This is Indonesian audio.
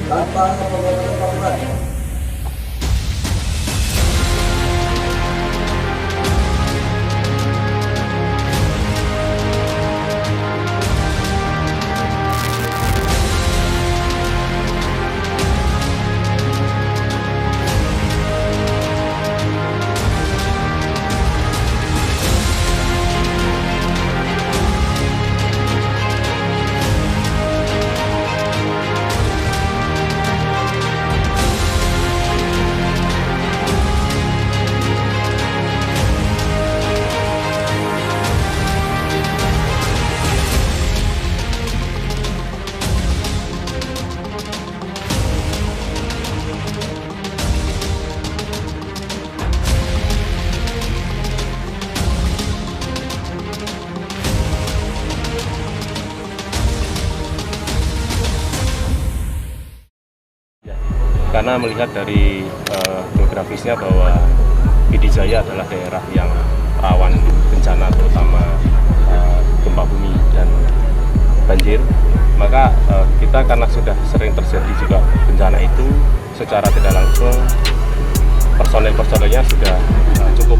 tanpa pembayaran korban. Karena melihat dari geografisnya bahwa PD Jaya adalah daerah yang rawan bencana, terutama gempa bumi dan banjir, maka kita karena sudah sering terjadi juga bencana itu, secara tidak langsung personel-personelnya sudah cukup